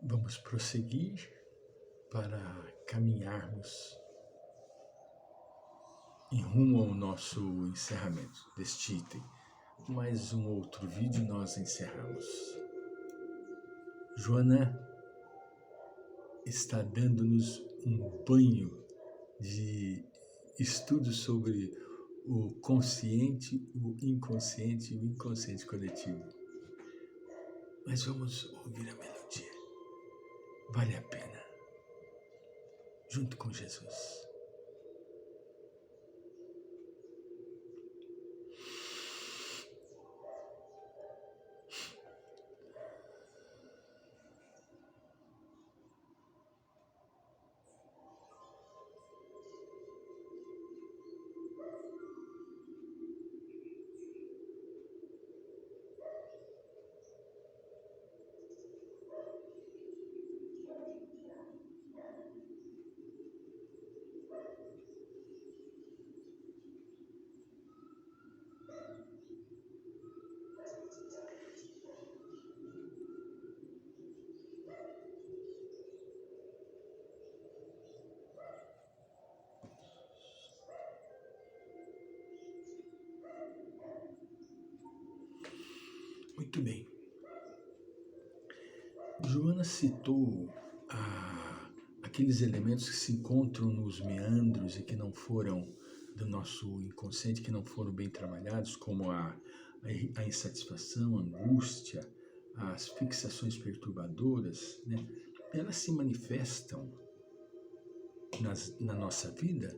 Vamos prosseguir para caminharmos em rumo ao nosso encerramento deste item. Mais um outro vídeo e nós encerramos. Joana está dando-nos um banho de estudos sobre o consciente, o inconsciente e o inconsciente coletivo. Mas vamos ouvir a melodia. Vale a pena. Junto com Jesus. Muito bem. Joana citou aqueles elementos que se encontram nos meandros e que não foram do nosso inconsciente, que não foram bem trabalhados, como a insatisfação, a angústia, as fixações perturbadoras, né? Elas se manifestam na nossa vida,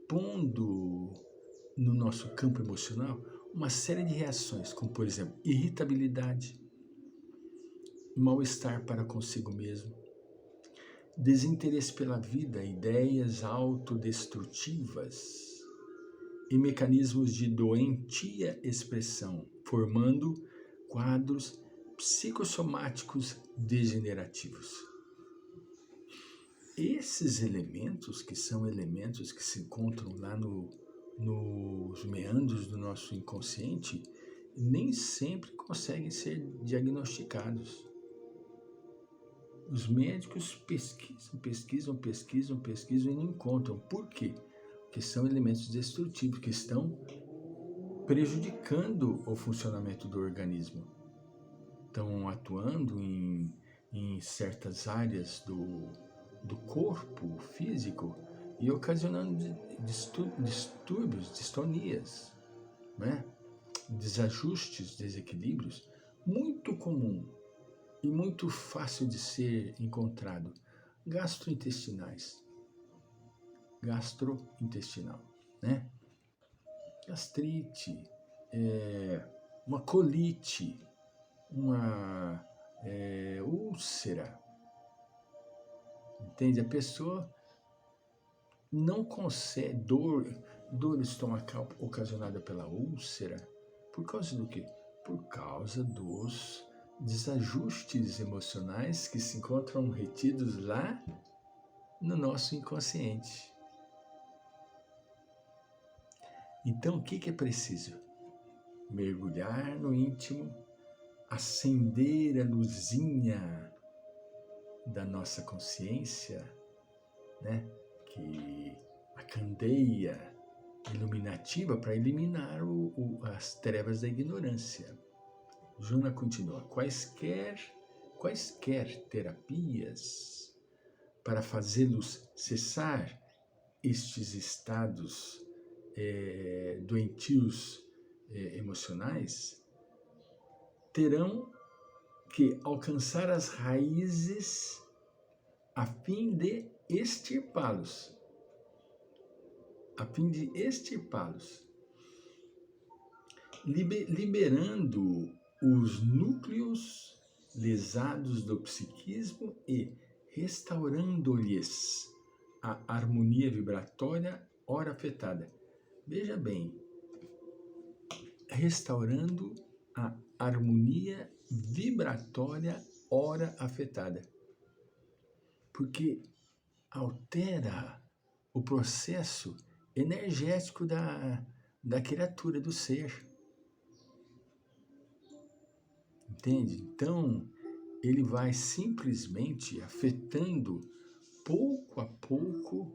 pondo no nosso campo emocional uma série de reações, como por exemplo, irritabilidade, mal-estar para consigo mesmo, desinteresse pela vida, ideias autodestrutivas e mecanismos de doentia expressão, formando quadros psicossomáticos degenerativos. Esses elementos, que são elementos que se encontram lá nos meandros do nosso inconsciente, nem sempre conseguem ser diagnosticados. Os médicos pesquisam e não encontram. Por quê? Porque são elementos destrutivos que estão prejudicando o funcionamento do organismo. Estão atuando em certas áreas do corpo físico e ocasionando distúrbios, distonias, né? Desajustes, desequilíbrios, muito comum e muito fácil de ser encontrado. Gastrointestinal, né? Gastrite, uma colite, uma úlcera. Entende? A pessoa não consegue, dor estomacal ocasionada pela úlcera, por causa do quê? Por causa dos desajustes emocionais que se encontram retidos lá no nosso inconsciente. Então, o que é preciso? Mergulhar no íntimo, acender a luzinha da nossa consciência, né? Que a candeia iluminativa para eliminar as trevas da ignorância. Joana continua, quaisquer terapias para fazê-los cessar estes estados doentios emocionais terão que alcançar as raízes a fim de extirpá-los. Liberando os núcleos lesados do psiquismo e restaurando-lhes a harmonia vibratória ora afetada. Veja bem, restaurando a harmonia vibratória ora afetada. Porque altera o processo energético da criatura, do ser. Entende? Então, ele vai simplesmente afetando pouco a pouco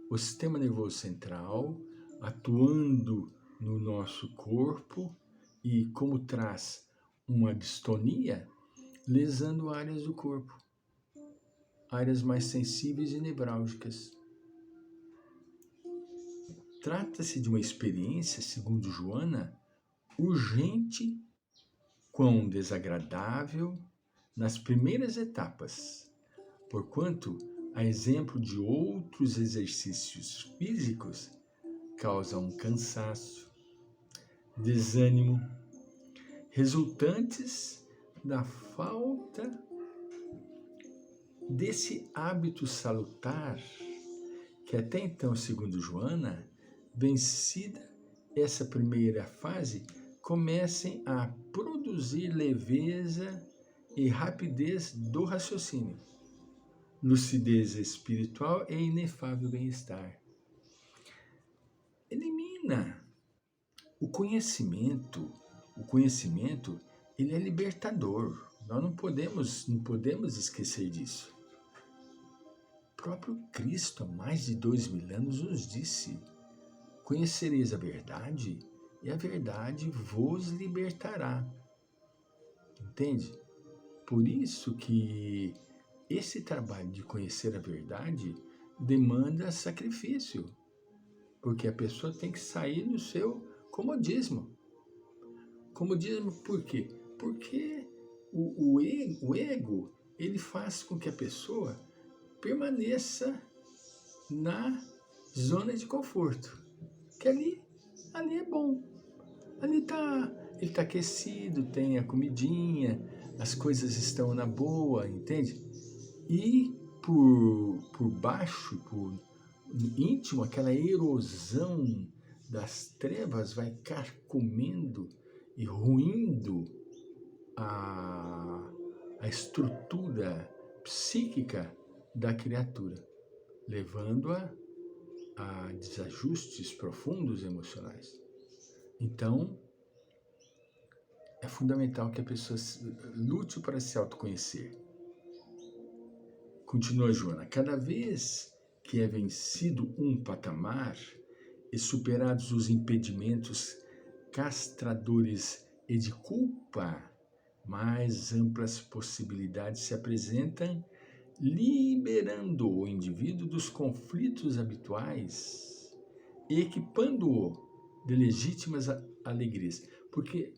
o sistema nervoso central, atuando no nosso corpo e, como traz uma distonia, lesando áreas do corpo, áreas mais sensíveis e nevrálgicas. Trata-se de uma experiência, segundo Joana, urgente, quão desagradável nas primeiras etapas, porquanto, a exemplo de outros exercícios físicos, causa um cansaço, desânimo, resultantes da falta desse hábito salutar, que até então, segundo Joana, vencida essa primeira fase, comecem a produzir leveza e rapidez do raciocínio, lucidez espiritual e inefável bem-estar. Elimina o conhecimento, ele é libertador. Nós não podemos esquecer disso. O próprio Cristo, há mais de 2000 anos, nos disse: conhecereis a verdade, e a verdade vos libertará. Entende? Por isso que esse trabalho de conhecer a verdade demanda sacrifício, porque a pessoa tem que sair do seu comodismo. Comodismo por quê? Porque o ego, ele faz com que a pessoa permaneça na zona de conforto, que ali é bom, ali ele está aquecido, tem a comidinha, as coisas estão na boa, entende? E por baixo, por íntimo, aquela erosão das trevas vai carcomendo e ruindo a estrutura psíquica da criatura, levando-a a desajustes profundos emocionais. Então, é fundamental que a pessoa lute para se autoconhecer. Continua Joana: cada vez que é vencido um patamar e superados os impedimentos castradores e de culpa, mais amplas possibilidades se apresentam, liberando o indivíduo dos conflitos habituais e equipando-o de legítimas alegrias. Porque,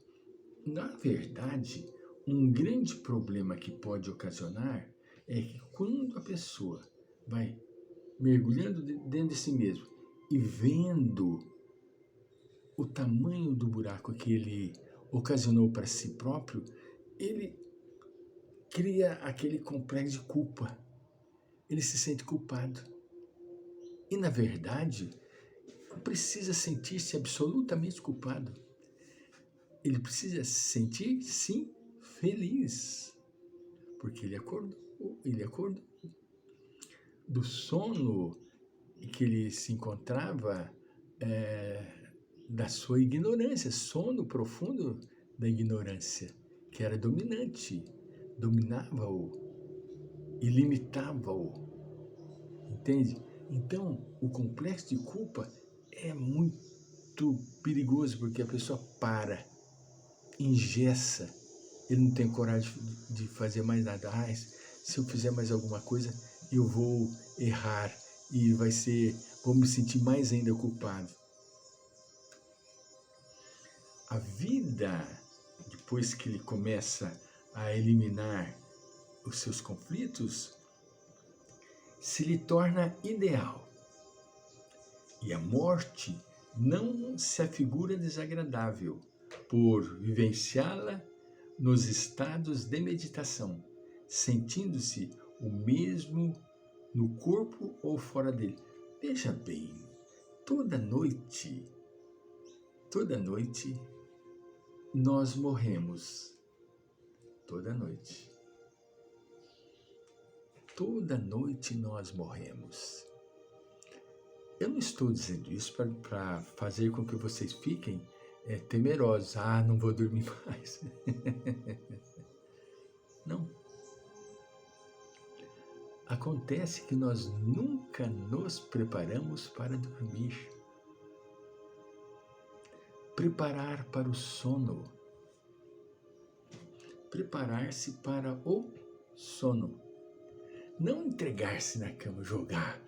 na verdade, um grande problema que pode ocasionar é que quando a pessoa vai mergulhando dentro de si mesmo e vendo o tamanho do buraco que ele ocasionou para si próprio, ele cria aquele complexo de culpa. Ele se sente culpado. E, na verdade, não precisa sentir-se absolutamente culpado. Ele precisa se sentir, sim, feliz. Porque ele acordou do sono que ele se encontrava, da sua ignorância, sono profundo da ignorância, que era dominante, dominava-o e limitava-o, entende? Então, o complexo de culpa é muito perigoso, porque a pessoa engessa, ele não tem coragem de fazer mais nada. Se eu fizer mais alguma coisa, eu vou errar e vou me sentir mais ainda culpado. A vida, depois que ele começa a eliminar os seus conflitos, se lhe torna ideal. E a morte não se afigura desagradável por vivenciá-la nos estados de meditação, sentindo-se o mesmo no corpo ou fora dele. Veja bem, toda noite, nós morremos. Toda noite. Toda noite nós morremos. Eu não estou dizendo isso para fazer com que vocês fiquem temerosos. Não vou dormir mais. Não. Acontece que nós nunca nos preparamos para dormir. Preparar para o sono. Preparar-se para o sono. Não entregar-se na cama, jogar.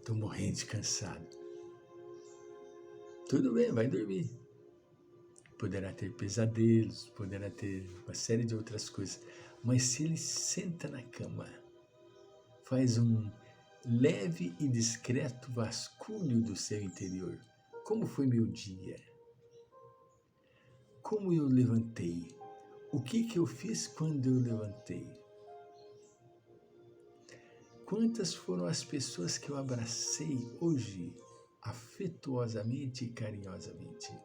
Estou morrendo de cansado. Tudo bem, vai dormir. Poderá ter pesadelos, poderá ter uma série de outras coisas. Mas se ele senta na cama, faz um leve e discreto vasculho do seu interior. Como foi meu dia? Como eu levantei? O que eu fiz quando eu levantei? Quantas foram as pessoas que eu abracei hoje, afetuosamente e carinhosamente?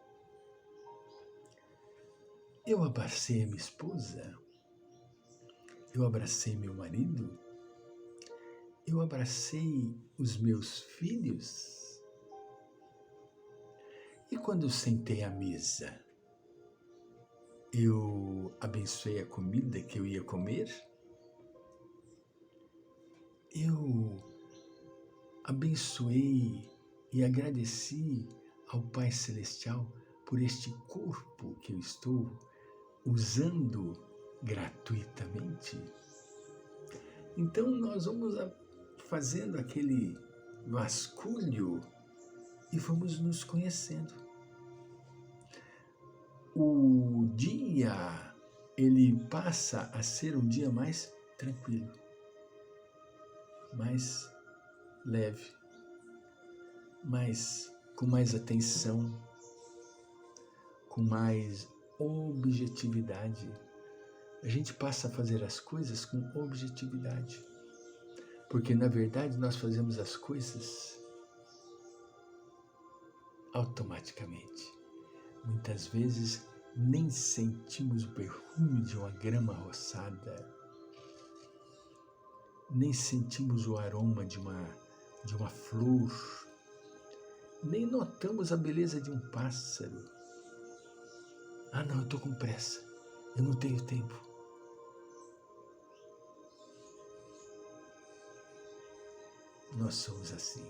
Eu abracei a minha esposa? Eu abracei meu marido? Eu abracei os meus filhos? E quando eu sentei à mesa, eu abençoei a comida que eu ia comer? Eu abençoei e agradeci ao Pai Celestial por este corpo que eu estou usando gratuitamente? Então nós vamos fazendo aquele vasculho e vamos nos conhecendo. O dia, ele passa a ser um dia mais tranquilo, mais leve, com mais atenção, com mais objetividade. A gente passa a fazer as coisas com objetividade, porque na verdade nós fazemos as coisas automaticamente. Muitas vezes nem sentimos o perfume de uma grama roçada, nem sentimos o aroma de uma flor, nem notamos a beleza de um pássaro. Ah não, eu estou com pressa, eu não tenho tempo. Nós somos assim.